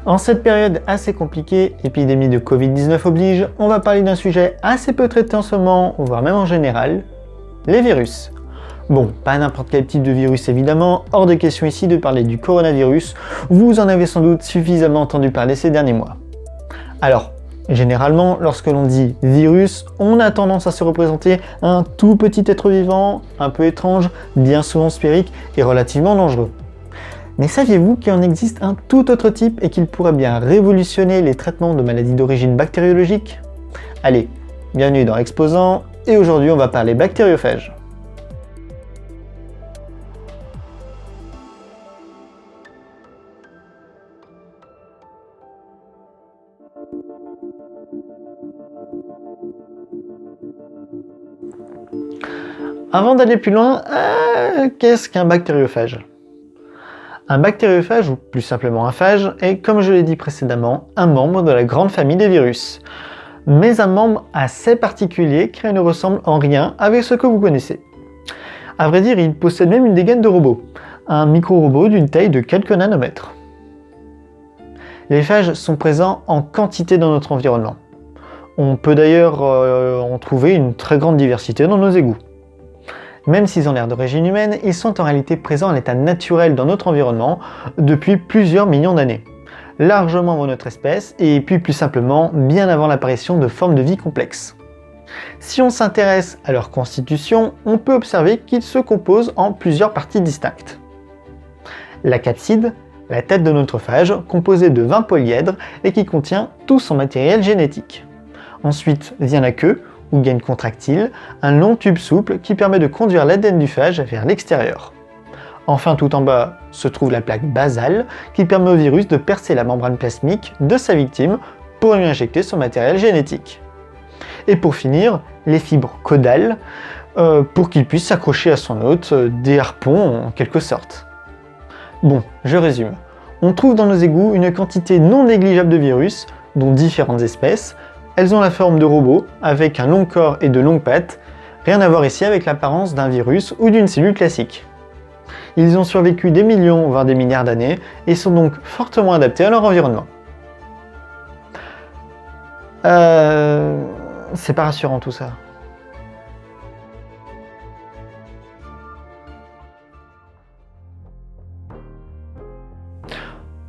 En cette période assez compliquée, épidémie de Covid-19 oblige, on va parler d'un sujet assez peu traité en ce moment, voire même en général, les virus. Bon, pas n'importe quel type de virus évidemment, hors de question ici de parler du coronavirus, vous en avez sans doute suffisamment entendu parler ces derniers mois. Alors, généralement, lorsque l'on dit virus, on a tendance à se représenter un tout petit être vivant, un peu étrange, bien souvent sphérique et relativement dangereux. Mais saviez-vous qu'il en existe un tout autre type et qu'il pourrait bien révolutionner les traitements de maladies d'origine bactériologique? Allez, bienvenue dans Exposant, et aujourd'hui on va parler bactériophages. Avant d'aller plus loin, qu'est-ce qu'un bactériophage? Un bactériophage, ou plus simplement un phage, est, comme je l'ai dit précédemment, un membre de la grande famille des virus. Mais un membre assez particulier qui ne ressemble en rien avec ce que vous connaissez. À vrai dire, il possède même une dégaine de robot, un micro-robot d'une taille de quelques nanomètres. Les phages sont présents en quantité dans notre environnement. On peut d'ailleurs en trouver une très grande diversité dans nos égouts. Même s'ils ont l'air d'origine humaine, ils sont en réalité présents à l'état naturel dans notre environnement depuis plusieurs millions d'années, largement avant notre espèce et puis plus simplement bien avant l'apparition de formes de vie complexes. Si on s'intéresse à leur constitution, on peut observer qu'ils se composent en plusieurs parties distinctes. La capside, la tête de notre phage, composée de 20 polyèdres et qui contient tout son matériel génétique. Ensuite vient la queue, ou gaine contractile, un long tube souple qui permet de conduire l'ADN du phage vers l'extérieur. Enfin, tout en bas se trouve la plaque basale qui permet au virus de percer la membrane plasmique de sa victime pour lui injecter son matériel génétique. Et pour finir, les fibres caudales pour qu'il puisse s'accrocher à son hôte, des harpons en quelque sorte. Bon, je résume. On trouve dans nos égouts une quantité non négligeable de virus, dont différentes espèces. Elles ont la forme de robots, avec un long corps et de longues pattes, rien à voir ici avec l'apparence d'un virus ou d'une cellule classique. Ils ont survécu des millions, voire des milliards d'années, et sont donc fortement adaptés à leur environnement. C'est pas rassurant tout ça.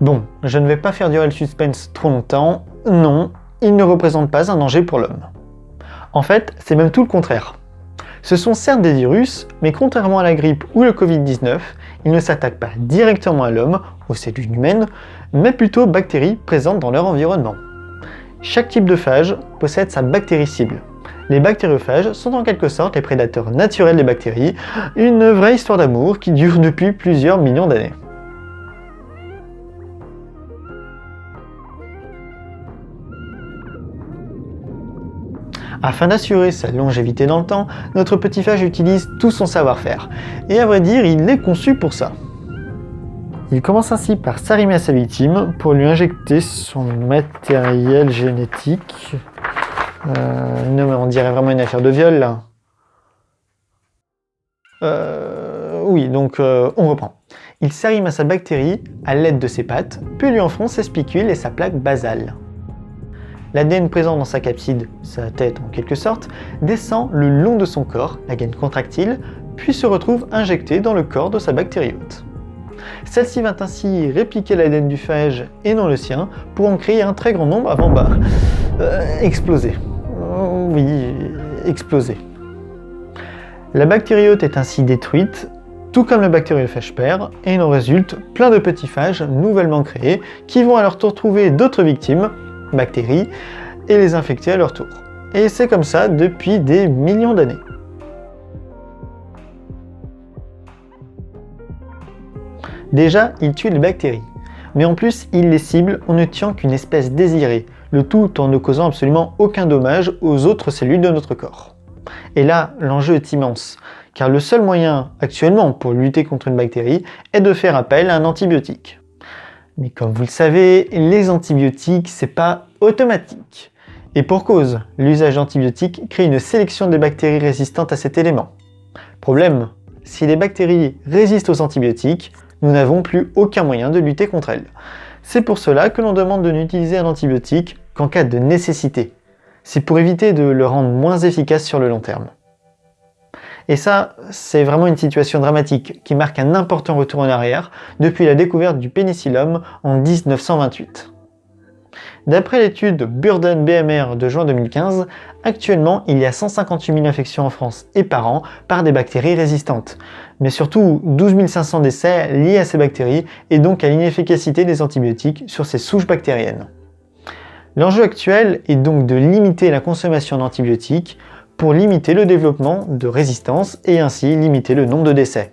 Bon, je ne vais pas faire durer le suspense trop longtemps, non. Ils ne représentent pas un danger pour l'homme. En fait, c'est même tout le contraire. Ce sont certes des virus, mais contrairement à la grippe ou le Covid-19, ils ne s'attaquent pas directement à l'homme, aux cellules humaines, mais plutôt aux bactéries présentes dans leur environnement. Chaque type de phage possède sa bactérie cible. Les bactériophages sont en quelque sorte les prédateurs naturels des bactéries, une vraie histoire d'amour qui dure depuis plusieurs millions d'années. Afin d'assurer sa longévité dans le temps, notre petit phage utilise tout son savoir-faire. Et à vrai dire, il est conçu pour ça. Il commence ainsi par s'arrimer à sa victime pour lui injecter son matériel génétique. Non mais on dirait vraiment une affaire de viol là. Oui, donc on reprend. Il s'arrime à sa bactérie à l'aide de ses pattes, puis lui enfonce ses spicules et sa plaque basale. L'ADN présent dans sa capside, sa tête en quelque sorte, descend le long de son corps, la gaine contractile, puis se retrouve injecté dans le corps de sa bactérie hôte. Celle-ci va ainsi répliquer l'ADN du phage et non le sien, pour en créer un très grand nombre avant exploser. Oui, exploser. La bactérie hôte est ainsi détruite, tout comme le bactériophage père, et il en résulte plein de petits phages nouvellement créés qui vont à leur tour trouver d'autres victimes, bactéries, et les infecter à leur tour. Et c'est comme ça depuis des millions d'années. Déjà, il tue les bactéries, mais en plus, il les cible en ne tuant qu'une espèce désirée, le tout en ne causant absolument aucun dommage aux autres cellules de notre corps. Et là, l'enjeu est immense, car le seul moyen actuellement pour lutter contre une bactérie est de faire appel à un antibiotique. Mais comme vous le savez, les antibiotiques, c'est pas automatique. Et pour cause, l'usage d'antibiotiques crée une sélection des bactéries résistantes à cet élément. Problème, si les bactéries résistent aux antibiotiques, nous n'avons plus aucun moyen de lutter contre elles. C'est pour cela que l'on demande de n'utiliser un antibiotique qu'en cas de nécessité. C'est pour éviter de le rendre moins efficace sur le long terme. Et ça, c'est vraiment une situation dramatique qui marque un important retour en arrière depuis la découverte du pénicillium en 1928. D'après l'étude Burden-BMR de juin 2015, actuellement il y a 158 000 infections en France et par an par des bactéries résistantes, mais surtout 12 500 décès liés à ces bactéries et donc à l'inefficacité des antibiotiques sur ces souches bactériennes. L'enjeu actuel est donc de limiter la consommation d'antibiotiques pour limiter le développement de résistance et ainsi limiter le nombre de décès.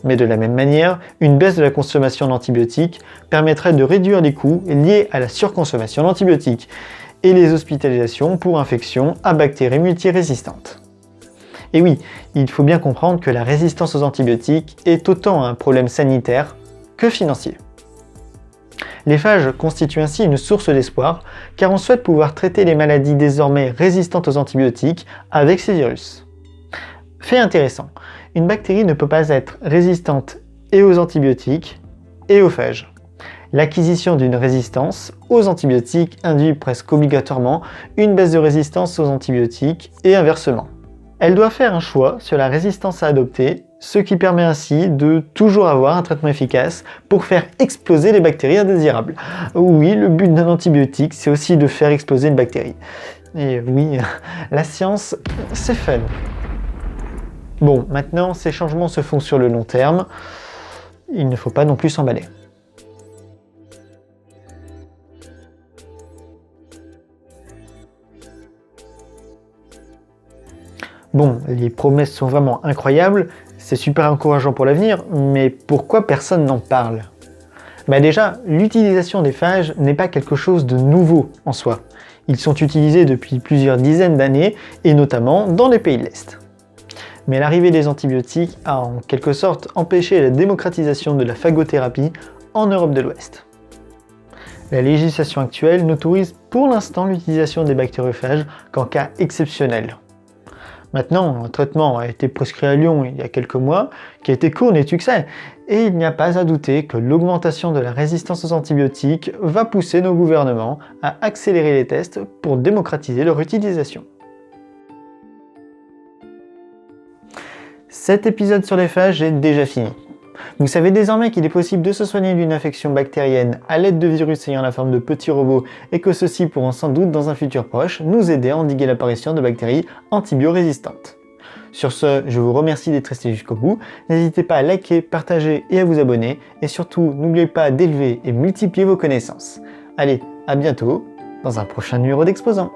Mais de la même manière, une baisse de la consommation d'antibiotiques permettrait de réduire les coûts liés à la surconsommation d'antibiotiques et les hospitalisations pour infections à bactéries multirésistantes. Et oui, il faut bien comprendre que la résistance aux antibiotiques est autant un problème sanitaire que financier. Les phages constituent ainsi une source d'espoir car on souhaite pouvoir traiter les maladies désormais résistantes aux antibiotiques avec ces virus. Fait intéressant, une bactérie ne peut pas être résistante et aux antibiotiques et aux phages. L'acquisition d'une résistance aux antibiotiques induit presque obligatoirement une baisse de résistance aux antibiotiques et inversement. Elle doit faire un choix sur la résistance à adopter, ce qui permet ainsi de toujours avoir un traitement efficace pour faire exploser les bactéries indésirables. Oui, le but d'un antibiotique, c'est aussi de faire exploser une bactérie. Et oui, la science, c'est fun. Bon, maintenant, ces changements se font sur le long terme. Il ne faut pas non plus s'emballer. Bon, les promesses sont vraiment incroyables, c'est super encourageant pour l'avenir, mais pourquoi personne n'en parle? Déjà, l'utilisation des phages n'est pas quelque chose de nouveau en soi. Ils sont utilisés depuis plusieurs dizaines d'années, et notamment dans les pays de l'Est. Mais l'arrivée des antibiotiques a en quelque sorte empêché la démocratisation de la phagothérapie en Europe de l'Ouest. La législation actuelle n'autorise pour l'instant l'utilisation des bactériophages qu'en cas exceptionnel. Maintenant, un traitement a été prescrit à Lyon il y a quelques mois, qui a été couronné de succès, et il n'y a pas à douter que l'augmentation de la résistance aux antibiotiques va pousser nos gouvernements à accélérer les tests pour démocratiser leur utilisation. Cet épisode sur les phages est déjà fini. Vous savez désormais qu'il est possible de se soigner d'une infection bactérienne à l'aide de virus ayant la forme de petits robots et que ceux-ci pourront sans doute dans un futur proche nous aider à endiguer l'apparition de bactéries antibiorésistantes. Sur ce, je vous remercie d'être resté jusqu'au bout, n'hésitez pas à liker, partager et à vous abonner, et surtout n'oubliez pas d'élever et multiplier vos connaissances. Allez, à bientôt dans un prochain numéro d'Exposant.